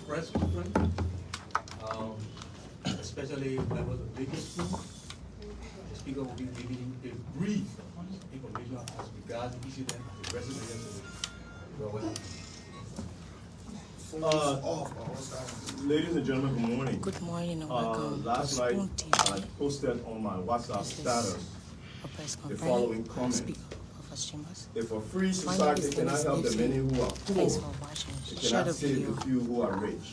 press conference, especially members of the biggest team. The speaker will be giving a brief information as regards the incident and the rest of the yesterday. Ladies and gentlemen, good morning. Good morning and welcome last to night, Spoon TV. I posted on my WhatsApp This is status a press the conference following from comment. Speaker of Chambers. If a free My name society is cannot Dennis help the Nipsey. many who are poor, Thanks for watching. it Share cannot the save video. the few who are rich.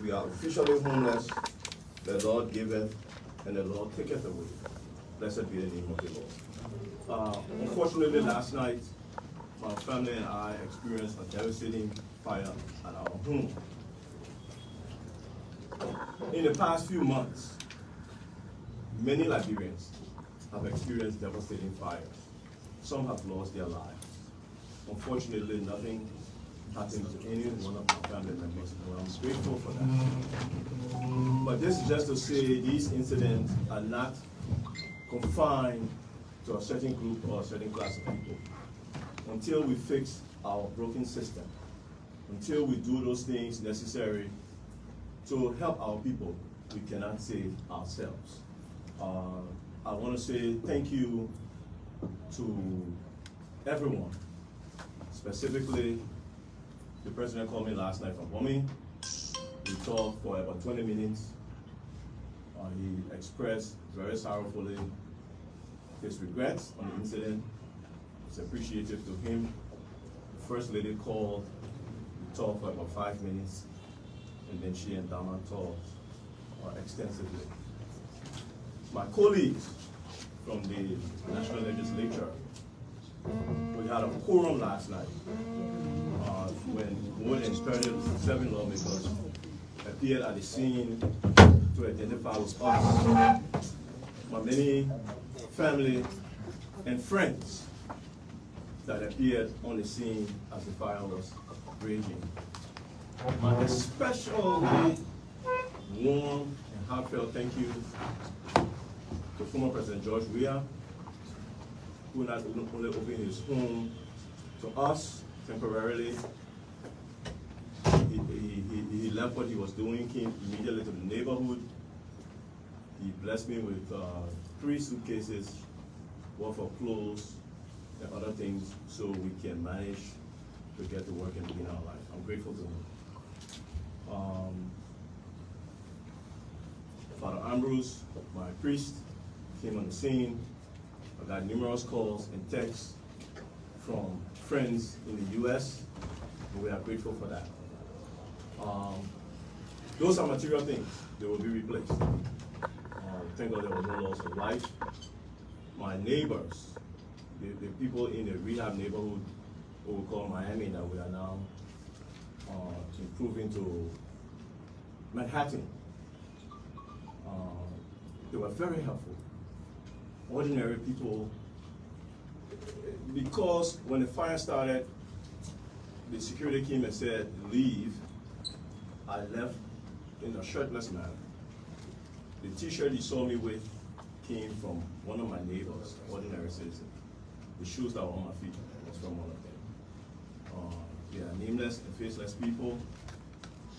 We are officially homeless. The Lord giveth, and the Lord taketh away. Blessed be the name of the Lord. Unfortunately, last night, my family and I experienced a devastating fire at our home. In the past few months, many Liberians have experienced devastating fires. Some have lost their lives. Unfortunately, nothing happened to any one of my family members, and I'm grateful for that. But this is just to say these incidents are not confined to a certain group or a certain class of people. Until we fix our broken system, until we do those things necessary to help our people, we cannot save ourselves. I want to say thank you to everyone. Specifically, the president called me last night from Bomi. We talked for about 20 minutes. He expressed very sorrowfully his regrets on the incident. It's appreciative to him. The First Lady called. We talked for about 5 minutes, and then she and Dama talked extensively. My colleagues from the National Legislature, we had a quorum last night when more than 37 lawmakers appeared at the scene to identify with us. My many family and friends that appeared on the scene as the fire was raging. My especially warm and heartfelt thank you to former President George Weah, who not only opened his home to us temporarily, he left what he was doing, came immediately to the neighborhood. He blessed me with 3 suitcases worth of clothes and other things so we can manage to get to work and begin our life. I'm grateful to him. Father Ambrose, my priest, came on the scene. I got numerous calls and texts from friends in the US, and we are grateful for that. Those are material things. They will be replaced. Thank God there was no loss of life. My neighbors, the people in the rehab neighborhood, what we call Miami, that we are now improving to Manhattan, they were very helpful. Ordinary people, because when the fire started, the security came and said, leave. I left in a shirtless manner. The t-shirt you saw me with came from one of my neighbors, ordinary citizen. The shoes that were on my feet was from one of them. They are nameless and faceless people,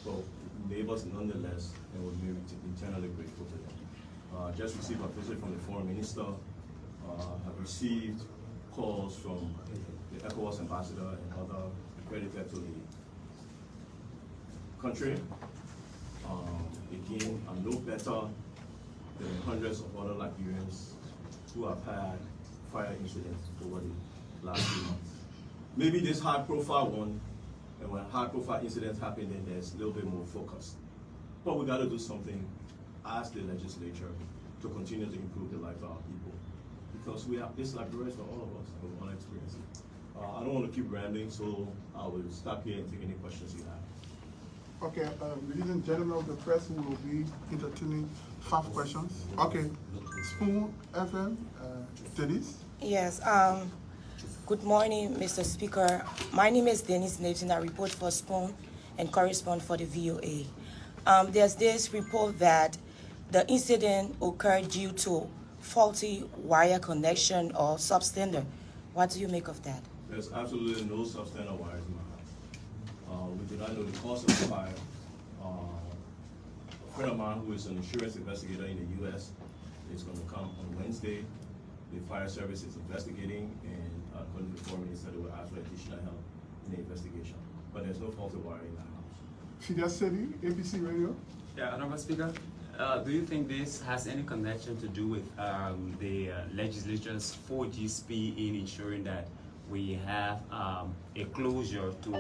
but neighbors nonetheless, and we're eternally grateful to them. Just received a visit from the foreign minister. Have received calls from the ECOWAS ambassador and other accredited to the country. Again, I'm no better than hundreds of other Liberians who have had fire incidents over the last few months. Maybe this high-profile one, and when high-profile incidents happen, then there's a little bit more focus. But we got to do something as the legislature to continue to improve the life of our people, because we have this Liberia for all of us, and we want to experience it. I don't want to keep rambling, so I will stop here and take any questions you have. Okay, ladies and gentlemen of the press, we will be entertaining 5 questions. Okay, Spoon FM, Denise. Yes, good morning, Mr. Speaker. My name is Dennis Nipsey. I report for Spoon and correspond for the VOA. There's this report that the incident occurred due to faulty wire connection or substandard. What do you make of that? There's absolutely no substandard wires in my house. We do not know the cause of the fire. A friend of mine who is an insurance investigator in the U.S. is going to come on Wednesday. The fire service is investigating, and according to the Foreign Minister, they will ask for additional help in the investigation. But there's no faulty wire in the house. Fidel City, ABC Radio. Yeah, Honorable Speaker, do you think this has any connection to do with the legislature's 4G speed in ensuring that we have a closure to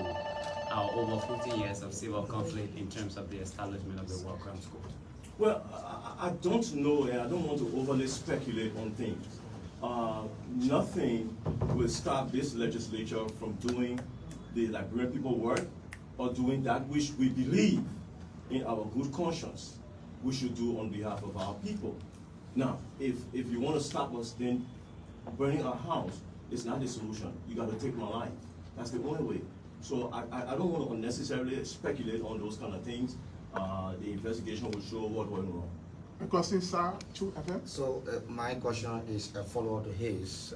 our over 50 years of civil conflict in terms of the establishment of the War Crimes Court? Well, I don't know, and I don't want to overly speculate on things. Nothing will stop this legislature from doing the Liberian people work or doing that which we believe in our good conscience we should do on behalf of our people. Now, if you want to stop us, then burning our house is not the solution. You got to take my life. That's the only way. So I don't want to unnecessarily speculate on those kind of things. The investigation will show what went wrong. Question, sir, to FM. So my question is a follow to his.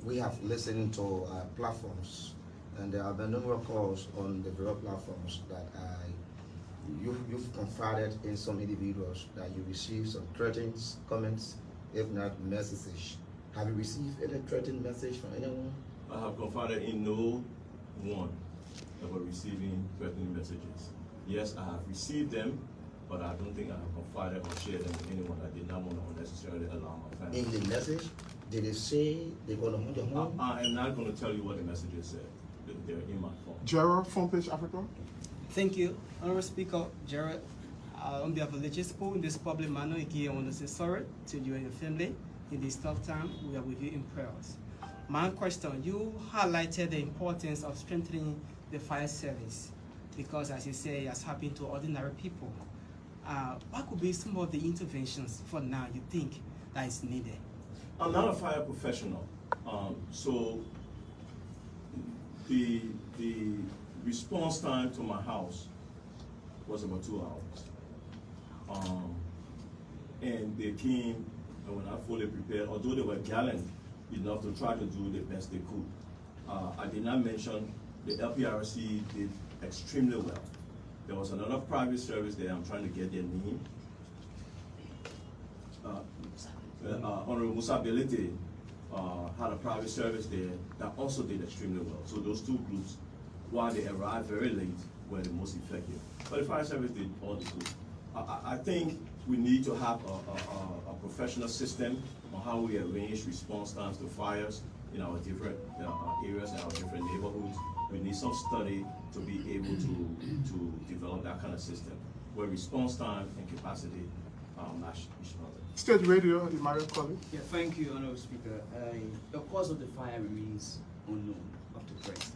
We have listened to platforms, and there have been numerous calls on the various platforms that you've confided in some individuals that you received some threatening comments, if not messages. Have you received any threatening message from anyone? I have confided in no one about receiving threatening messages. Yes, I have received them, but I don't think I have confided or shared them with anyone. I did not want to unnecessarily alarm my family. In the message, did they say they're going to hunt your home? I am not going to tell you what the messages said. They're in my phone. Gerald, Front Page Africa. Thank you, Honorable Speaker Jared. On behalf of the legislature, in this public manner, again, I want to say sorry to you and your family. In this tough time, we are with you in prayers. My question, you highlighted the importance of strengthening the fire service because, as you say, it's happening to ordinary people. What could be some of the interventions for now you think that is needed? I'm not a fire professional, so the response time to my house was about 2 hours. And they came, and when I fully prepared, although they were gallant enough to try to do the best they could. I did not mention the LPRC did extremely well. There was another private service there, I'm trying to get their name. Honorable Musa Belete had a private service there that also did extremely well. So those two groups, while they arrived very late, were the most effective. But the fire service did all the good. I think we need to have a professional system on how we arrange response times to fires in our different areas and our different neighborhoods. We need some study to be able to develop that kind of system where response time and capacity match each other. State Radio, the Mario College. Yeah, thank you, Honorable Speaker. The cause of the fire remains unknown up to present.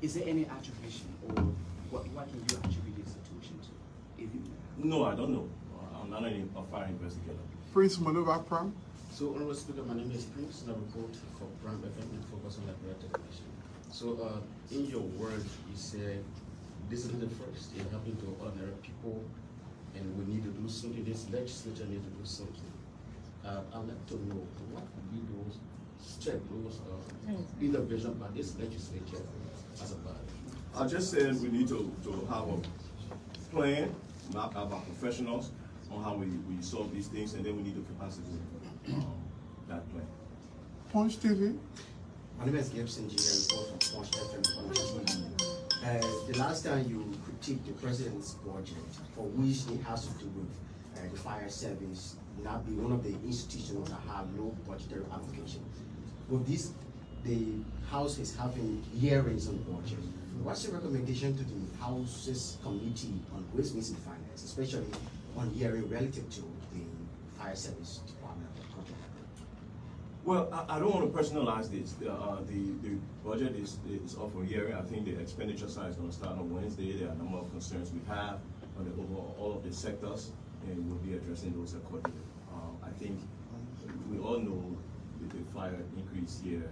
Is there any attribution, or what can you attribute this situation to? If you No, I don't know. I'm not a fire investigator. Prince Manova Pram. So, Honorable Speaker, my name is Prince, and I report for Prime FM and focus on Liberia Television. So, in your words, you said this is the first in helping to ordinary people, and we need to do something. This legislature needs to do something. I'd like to know what would be those steps, those intervention by this legislature as a body. I just said we need to have a plan, map out our professionals on how we solve these things, and then we need to capacity that plan. Punch TV. My name is Gibson G. I report from Punch FM Punch TV. The last time you critiqued the president's budget, for which it has to do with the fire service not being one of the institutions that have low budgetary allocation. With this, the House is having hearings on the budget. What's your recommendation to the House's Committee on Ways, Means and Finance, especially on hearing relative to the fire service department of the country? Well, I don't want to personalize this. The budget is up for hearing. I think the expenditure side is going to start on Wednesday. There are a number of concerns we have on the overall all of the sectors, and we'll be addressing those accordingly. I think we all know that the fire increase here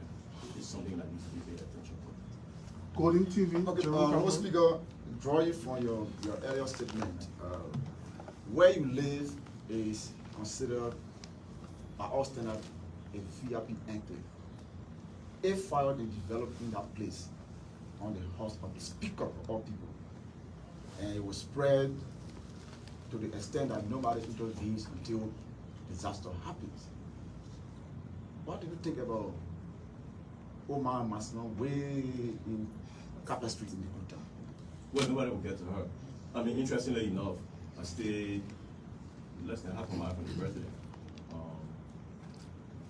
is something that needs to be paid attention to. Golden TV. Okay, Jerome Honorable Kalu. Speaker, drawing from your earlier statement, where you live is considered by all standards a VIP enclave. If fire they develop in that place on the house of the Speaker of all people, and it was spread to the extent that nobody intervenes until disaster happens. What do you think about Omar Masson way in Capitol Street in the good time? Well, nobody will get to her. I mean, interestingly enough, I stayed less than half a mile from the president.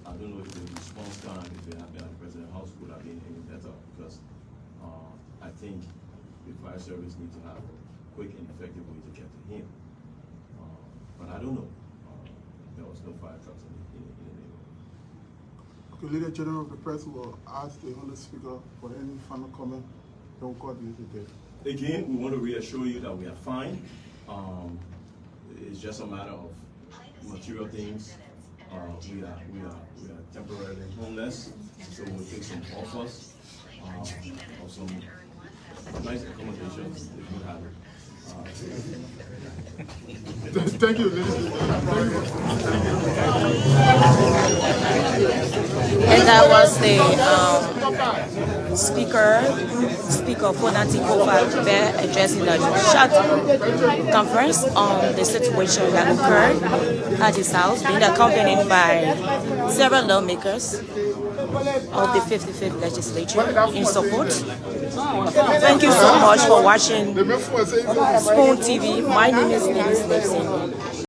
I don't know if the response time, if they had been at the president's house, would have been any better, because I think the fire service needs to have a quick and effective way to get to him. But I don't know. There was no fire trucks in the neighborhood. Okay, Leader General of the Press will ask the Honorable Speaker for any final comment. Don't call you today. Again, we want to reassure you that we are fine. It's just a matter of material things. We are temporarily homeless, so we'll take some offers of some nice accommodations if we have it. Thank you, ladies and gentlemen. And that was the Speaker Fornati Koffa Speaks addressing the short conference on the situation that occurred at his house, being accompanied by several lawmakers of the 55th legislature in support. Thank you so much for watching Spoon TV. My name is Dennis Nipson.